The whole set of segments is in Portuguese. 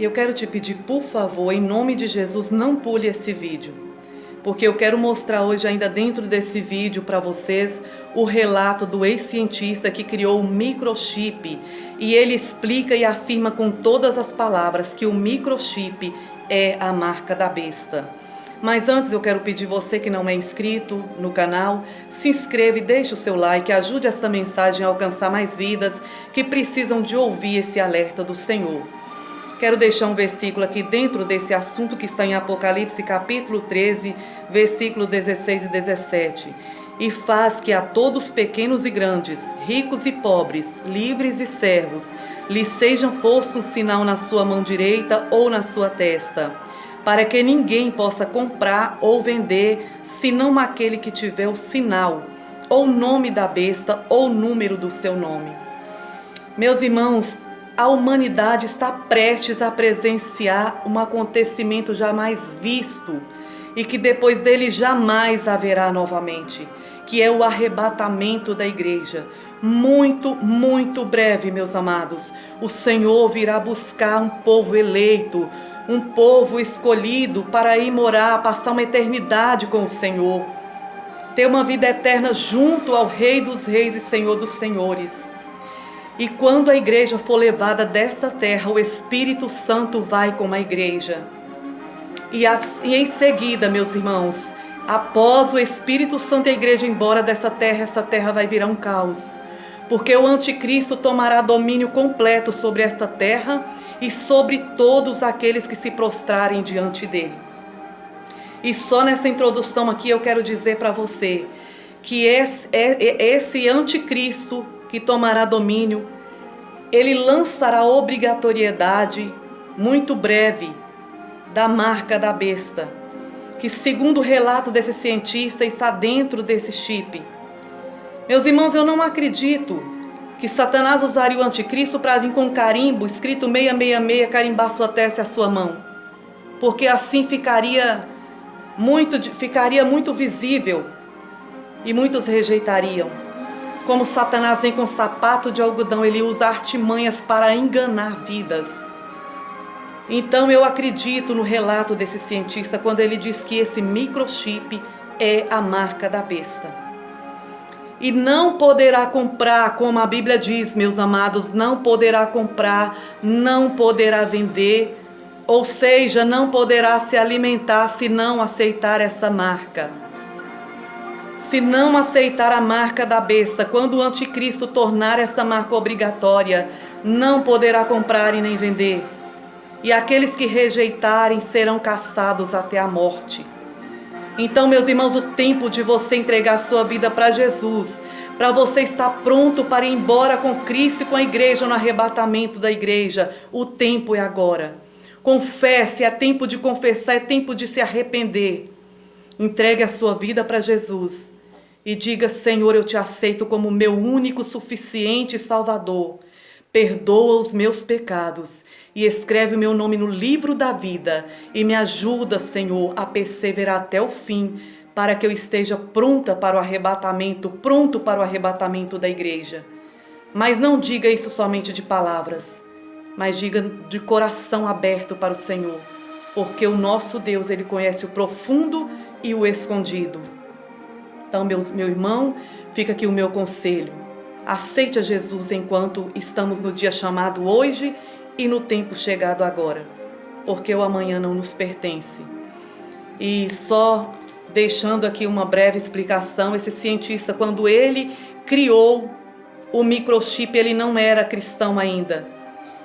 Eu quero te pedir, por favor, em nome de Jesus, não pule esse vídeo, porque eu quero mostrar hoje, ainda dentro desse vídeo, para vocês, o relato do ex-cientista que criou o microchip. E ele explica e afirma com todas as palavras que o microchip é a marca da besta. Mas antes eu quero pedir você que não é inscrito no canal, se inscreva e deixe o seu like, ajude essa mensagem a alcançar mais vidas que precisam de ouvir esse alerta do Senhor. Quero deixar um versículo aqui dentro desse assunto que está em Apocalipse capítulo 13, versículo 16 e 17. E faz que a todos pequenos e grandes, ricos e pobres, livres e servos, lhes sejam posto um sinal na sua mão direita ou na sua testa, para que ninguém possa comprar ou vender, senão aquele que tiver o sinal, ou nome da besta, ou número do seu nome. Meus irmãos, a humanidade está prestes a presenciar um acontecimento jamais visto e que depois dele jamais haverá novamente, que é o arrebatamento da igreja. Muito, muito breve, meus amados, o Senhor virá buscar um povo eleito, um povo escolhido para ir morar, passar uma eternidade com o Senhor, ter uma vida eterna junto ao Rei dos Reis e Senhor dos Senhores. E quando a igreja for levada desta terra, o Espírito Santo vai com a igreja. E em seguida, meus irmãos, após o Espírito Santo e a igreja ir embora dessa terra, essa terra vai virar um caos. Porque o anticristo tomará domínio completo sobre esta terra e sobre todos aqueles que se prostrarem diante dele. E só nessa introdução aqui eu quero dizer para você que esse anticristo que tomará domínio, ele lançará a obrigatoriedade muito breve da marca da besta, que segundo o relato desse cientista está dentro desse chip. Meus irmãos, eu não acredito que Satanás usaria o anticristo para vir com um carimbo escrito 666, carimbar sua testa e a sua mão, porque assim ficaria muito visível e muitos rejeitariam. Como Satanás vem com sapato de algodão, ele usa artimanhas para enganar vidas. Então eu acredito no relato desse cientista quando ele diz que esse microchip é a marca da besta. E não poderá comprar, como a Bíblia diz, meus amados, não poderá comprar, não poderá vender, ou seja, não poderá se alimentar se não aceitar essa marca. Se não aceitar a marca da besta, quando o anticristo tornar essa marca obrigatória, não poderá comprar e nem vender. E aqueles que rejeitarem serão caçados até a morte. Então, meus irmãos, o tempo de você entregar sua vida para Jesus, para você estar pronto para ir embora com Cristo e com a igreja no arrebatamento da igreja, o tempo é agora. Confesse, é tempo de confessar, é tempo de se arrepender. Entregue a sua vida para Jesus. E diga: Senhor, eu te aceito como meu único, suficiente Salvador. Perdoa os meus pecados e escreve o meu nome no livro da vida. E me ajuda, Senhor, a perseverar até o fim, para que eu esteja pronta para o arrebatamento, pronto para o arrebatamento da igreja. Mas não diga isso somente de palavras, mas diga de coração aberto para o Senhor, porque o nosso Deus, Ele conhece o profundo e o escondido. Então, meu irmão, fica aqui o meu conselho. Aceite a Jesus enquanto estamos no dia chamado hoje e no tempo chegado agora, porque o amanhã não nos pertence. E só deixando aqui uma breve explicação, esse cientista, quando ele criou o microchip, ele não era cristão ainda.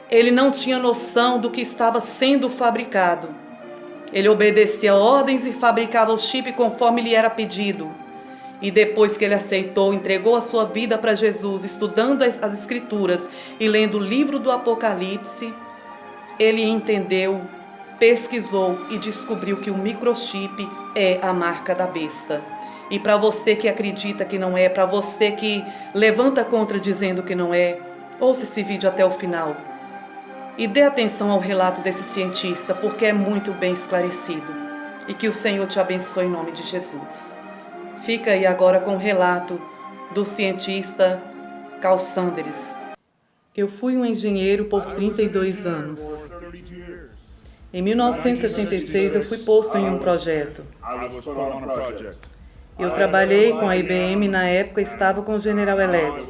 Ele não tinha noção do que estava sendo fabricado. Ele obedecia ordens e fabricava o chip conforme lhe era pedido. E depois que ele aceitou, entregou a sua vida para Jesus, estudando as Escrituras e lendo o livro do Apocalipse, ele entendeu, pesquisou e descobriu que o microchip é a marca da besta. E para você que acredita que não é, para você que levanta contra dizendo que não é, ouça esse vídeo até o final. E dê atenção ao relato desse cientista, porque é muito bem esclarecido. E que o Senhor te abençoe em nome de Jesus. Fica aí agora com o relato do cientista Carl Sanders. Eu fui um engenheiro por 32 anos. Em 1966, eu fui posto em um projeto. Eu trabalhei com a IBM e, na época, estava com o General Electric.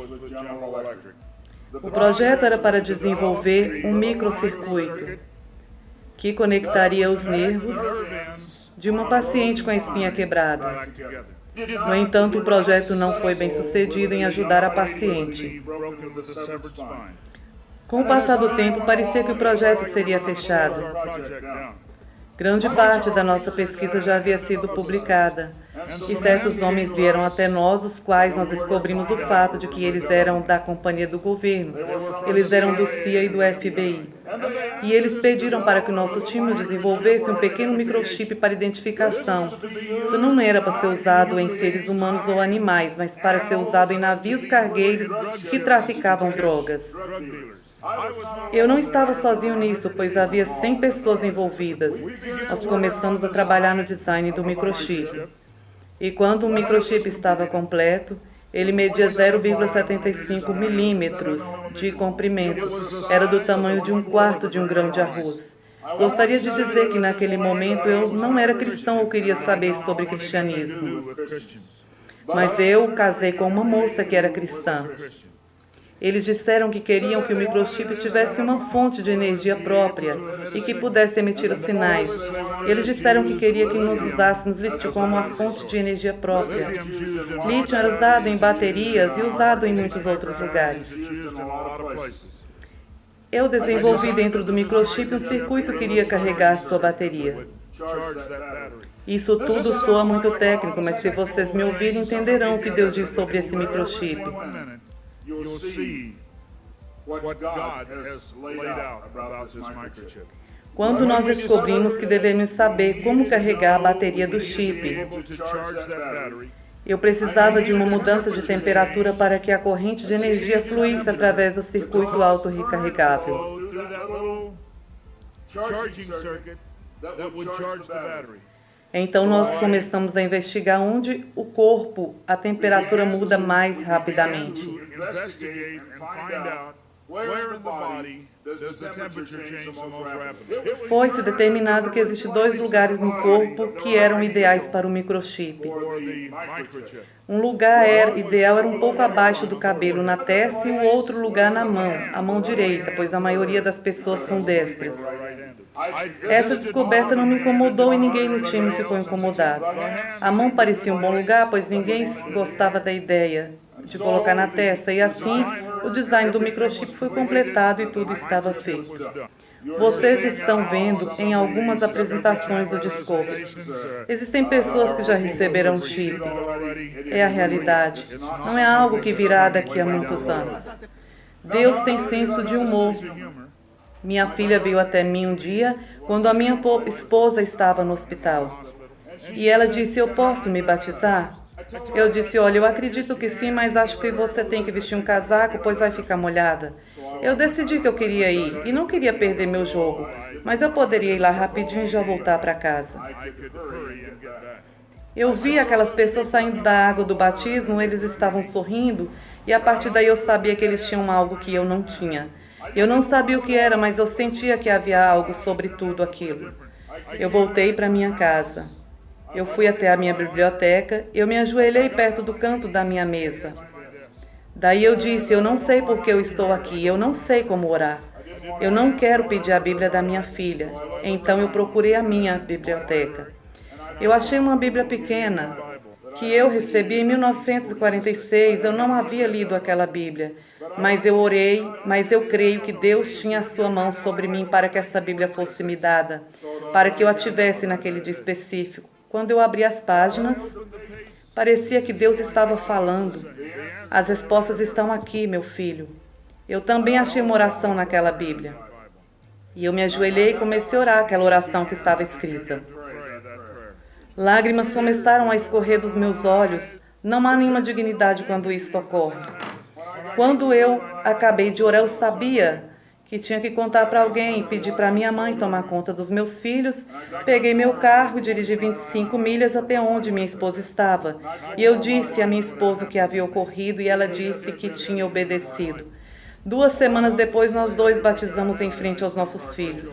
O projeto era para desenvolver um microcircuito que conectaria os nervos de uma paciente com a espinha quebrada. No entanto, o projeto não foi bem sucedido em ajudar a paciente. Com o passar do tempo, parecia que o projeto seria fechado. Grande parte da nossa pesquisa já havia sido publicada, e certos homens vieram até nós, os quais nós descobrimos o fato de que eles eram da companhia do governo, eles eram do CIA e do FBI. E eles pediram para que o nosso time desenvolvesse um pequeno microchip para identificação. Isso não era para ser usado em seres humanos ou animais, mas para ser usado em navios cargueiros que traficavam drogas. Eu não estava sozinho nisso, pois havia 100 pessoas envolvidas. Nós começamos a trabalhar no design do microchip. E quando o microchip estava completo, ele media 0,75 milímetros de comprimento. Era do tamanho de 1/4 de um grão de arroz. Gostaria de dizer que naquele momento eu não era cristão ou queria saber sobre cristianismo. Mas eu casei com uma moça que era cristã. Eles disseram que queriam que o microchip tivesse uma fonte de energia própria e que pudesse emitir os sinais. Eles disseram que queriam que nós usássemos lítio como uma fonte de energia própria. Lítio era usado em baterias e usado em muitos outros lugares. Eu desenvolvi dentro do microchip um circuito que iria carregar sua bateria. Isso tudo soa muito técnico, mas se vocês me ouvirem, entenderão o que Deus diz sobre esse microchip. You'll see what God has laid out about this microchip. Quando nós descobrimos que devemos saber como carregar a bateria do chip, eu precisava de uma mudança de temperatura para que a corrente de energia fluísse através do circuito auto-recarregável. Então nós começamos a investigar onde o corpo, a temperatura muda mais rapidamente. Foi-se determinado que existem 2 lugares no corpo que eram ideais para o microchip. Um lugar ideal era um pouco abaixo do cabelo, na testa, e o outro lugar na mão, a mão direita, pois a maioria das pessoas são destras. Essa descoberta não me incomodou e ninguém no time ficou incomodado. A mão parecia um bom lugar, pois ninguém gostava da ideia de colocar na testa, e assim o design do microchip foi completado e tudo estava feito. Vocês estão vendo em algumas apresentações do Discovery. Existem pessoas que já receberam chip. É a realidade. Não é algo que virá daqui a muitos anos. Deus tem senso de humor. Minha filha veio até mim um dia, quando a minha esposa estava no hospital. E ela disse, eu posso me batizar? Eu disse, olha, eu acredito que sim, mas acho que você tem que vestir um casaco, pois vai ficar molhada. Eu decidi que eu queria ir, e não queria perder meu jogo, mas eu poderia ir lá rapidinho e já voltar para casa. Eu vi aquelas pessoas saindo da água do batismo, eles estavam sorrindo, e a partir daí eu sabia que eles tinham algo que eu não tinha. Eu não sabia o que era, mas eu sentia que havia algo sobre tudo aquilo. Eu voltei para minha casa. Eu fui até a minha biblioteca, eu me ajoelhei perto do canto da minha mesa. Daí eu disse, eu não sei por que eu estou aqui, eu não sei como orar. Eu não quero pedir a Bíblia da minha filha. Então eu procurei a minha biblioteca. Eu achei uma Bíblia pequena, que eu recebi em 1946, eu não havia lido aquela Bíblia. Mas eu orei, mas eu creio que Deus tinha a sua mão sobre mim para que essa Bíblia fosse me dada, para que eu a tivesse naquele dia específico. Quando eu abri as páginas, parecia que Deus estava falando. As respostas estão aqui, meu filho. Eu também achei uma oração naquela Bíblia. E eu me ajoelhei e comecei a orar aquela oração que estava escrita. Lágrimas começaram a escorrer dos meus olhos. Não há nenhuma dignidade quando isso ocorre. Quando eu acabei de orar, eu sabia que tinha que contar para alguém, pedir para minha mãe tomar conta dos meus filhos. Peguei meu carro e dirigi 25 milhas até onde minha esposa estava. E eu disse à minha esposa o que havia ocorrido e ela disse que tinha obedecido. 2 semanas depois, nós 2 batizamos em frente aos nossos filhos.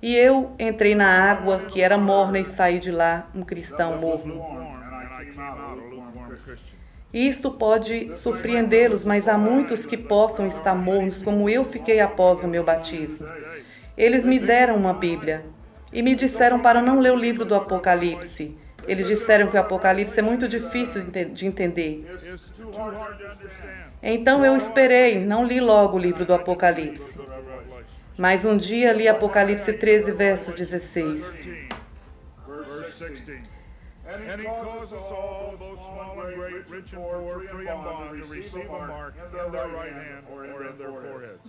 E eu entrei na água, que era morna, e saí de lá um cristão morno. And I came out a lukewarm Christian. Isso pode surpreendê-los, mas há muitos que possam estar mornos, como eu fiquei após o meu batismo. Eles me deram uma Bíblia e me disseram para não ler o livro do Apocalipse. Eles disseram que o Apocalipse é muito difícil de entender. It's too hard to understand. Então eu esperei, não li logo o livro do Apocalipse. Mas um dia li Apocalipse 13, verso 16. Verse 16. And he causes all, both small and great, rich and poor, free and bond, to receive a mark in their right hand or in their foreheads.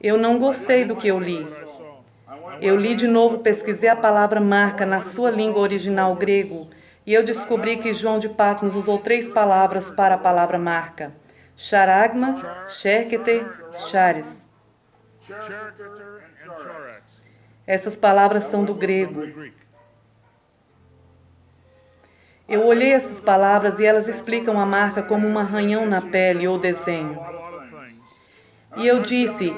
Eu não gostei do que eu li. What I saw. Eu li de novo, pesquisei a palavra marca na sua língua original grego e eu descobri que João de Patmos usou 3 palavras para a palavra marca: charagma, sherkete, charis. Character and Chorax. Essas palavras são do grego. Greek. Eu olhei essas palavras e elas explicam a marca como um arranhão na pele ou desenho. A lot of things. E eu disse: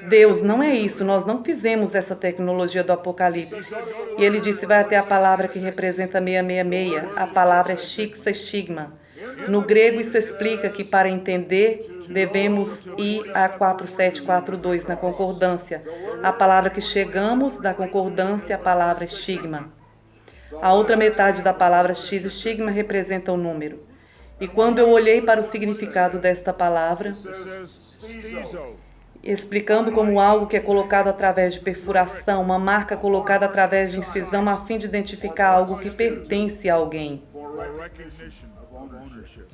Deus, não é isso, nós não fizemos essa tecnologia do Apocalipse. E ele disse: vai até a palavra que representa 666, a palavra é shixa estigma. No grego isso explica que para entender devemos ir a 4742 na concordância. A palavra que chegamos da concordância, a palavra estigma. A outra metade da palavra X estigma representa o número. E quando eu olhei para o significado desta palavra, It says stizo. explicando como algo que é colocado através de perfuração, uma marca colocada através de incisão a fim de identificar algo que pertence a alguém. For recognition of ownership.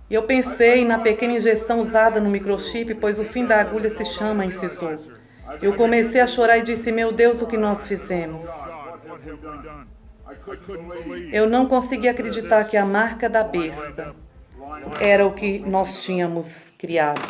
E eu pensei na pequena injeção usada no microchip, pois o fim da agulha se chama incisor. Eu comecei a chorar e disse: meu Deus, o que nós fizemos? God, what have we done? I couldn't believe Eu não consegui acreditar que a marca da besta era o que nós tínhamos criado.